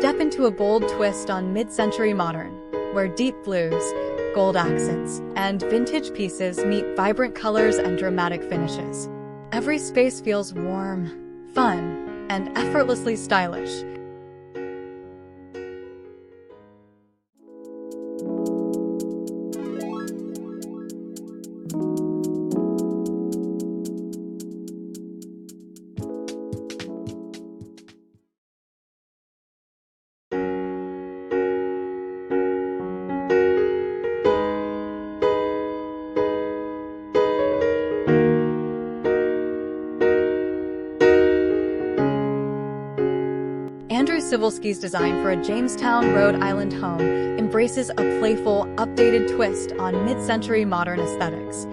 Step into a bold twist on mid-century modern, where deep blues, gold accents, and vintage pieces meet vibrant colors and dramatic finishes. Every space feels warm, fun, and effortlessly stylish. Suvalsky's design for a Jamestown, Rhode Island home embraces a playful, updated twist on mid-century modern aesthetics.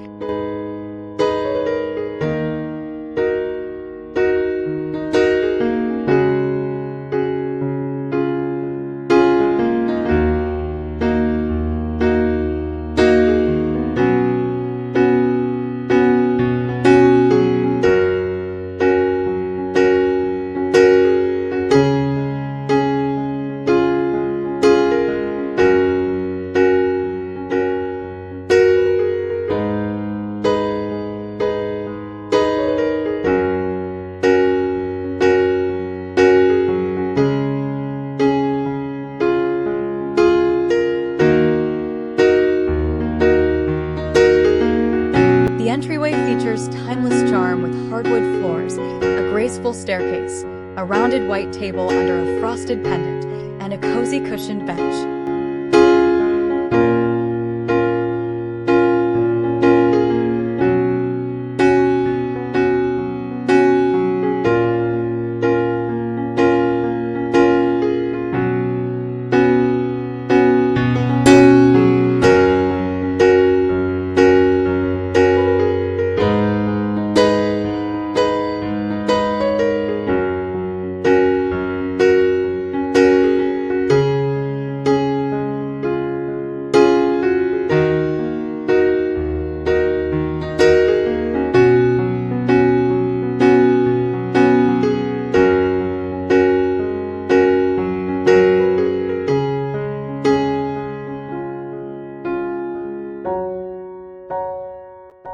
The entryway features timeless charm with hardwood floors, a graceful staircase, a rounded white table under a frosted pendant, and a cozy cushioned bench.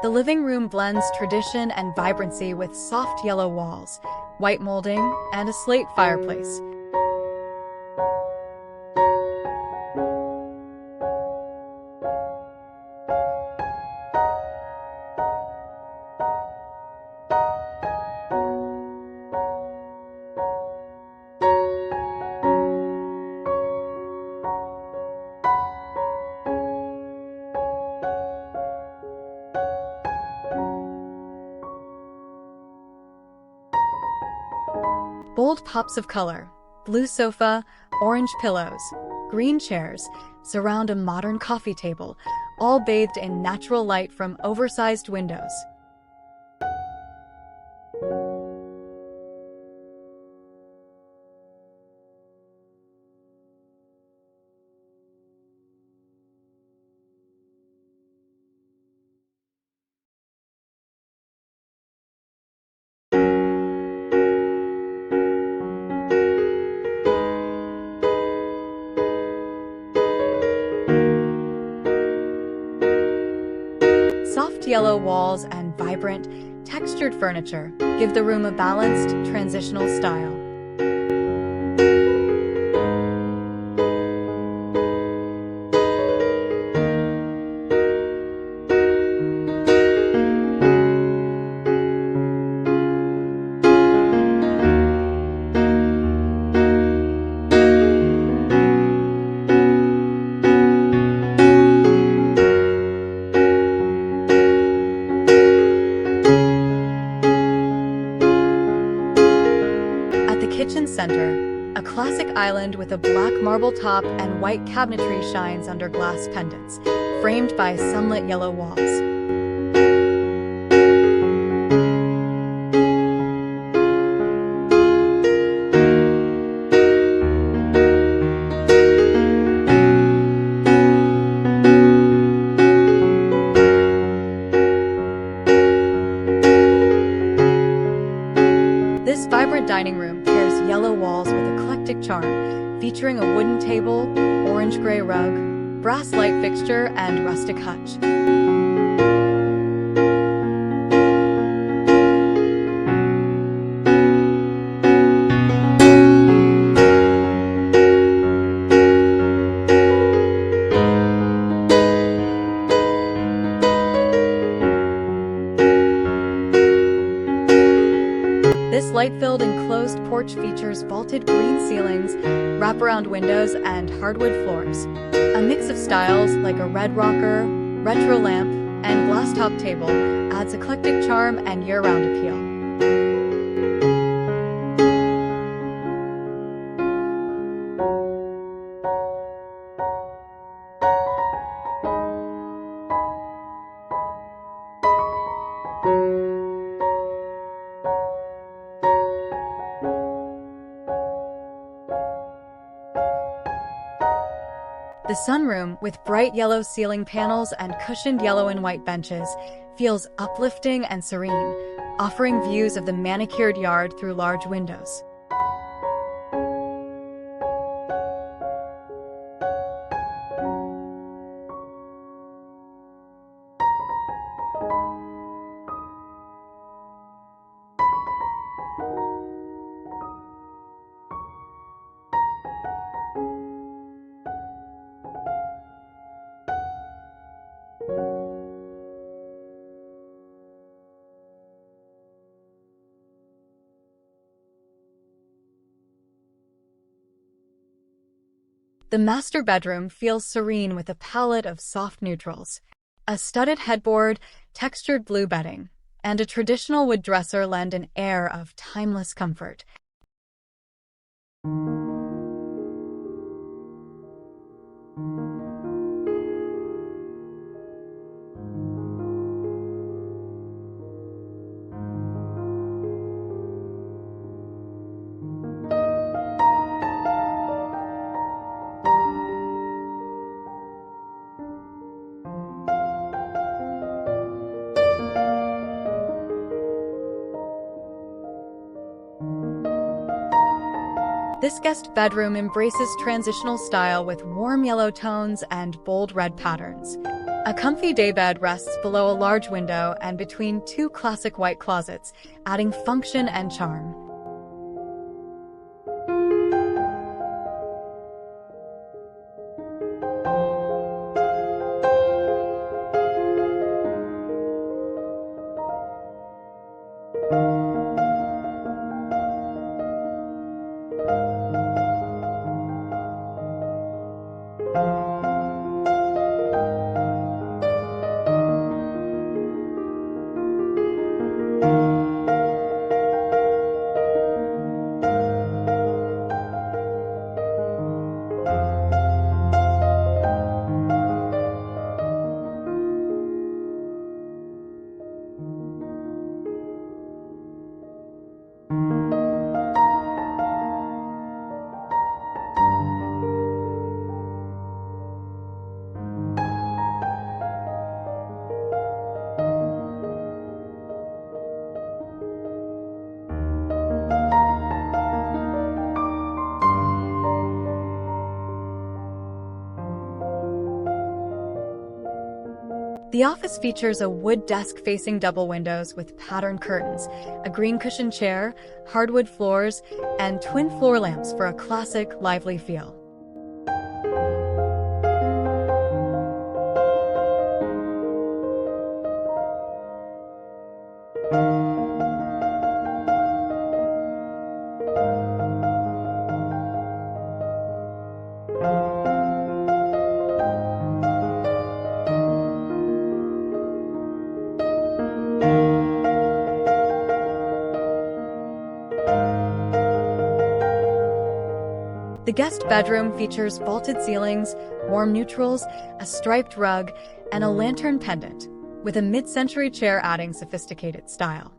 The living room blends tradition and vibrancy with soft yellow walls, white molding, and a slate fireplace. Bold pops of color, blue sofa, orange pillows, green chairs surround a modern coffee table, all bathed in natural light from oversized windows. Soft yellow walls and vibrant, textured furniture give the room a balanced, transitional style. Kitchen center, a classic island with a black marble top and white cabinetry shines under glass pendants, framed by sunlit yellow walls. This vibrant dining room pairs yellow walls with eclectic charm, featuring a wooden table, orange-gray rug, brass light fixture, and rustic hutch. This light-filled enclosed porch features vaulted green ceilings, wraparound windows, and hardwood floors. A mix of styles like a red rocker, retro lamp, and glass-top table adds eclectic charm and year-round appeal. The sunroom, with bright yellow ceiling panels and cushioned yellow and white benches, feels uplifting and serene, offering views of the manicured yard through large windows. The master bedroom feels serene with a palette of soft neutrals. A studded headboard, textured blue bedding, and a traditional wood dresser lend an air of timeless comfort. This guest bedroom embraces transitional style with warm yellow tones and bold red patterns. A comfy daybed rests below a large window and between two classic white closets, adding function and charm. The office features a wood desk facing double windows with patterned curtains, a green cushioned chair, hardwood floors, and twin floor lamps for a classic, lively feel. The guest bedroom features vaulted ceilings, warm neutrals, a striped rug, and a lantern pendant, with a mid-century chair adding sophisticated style.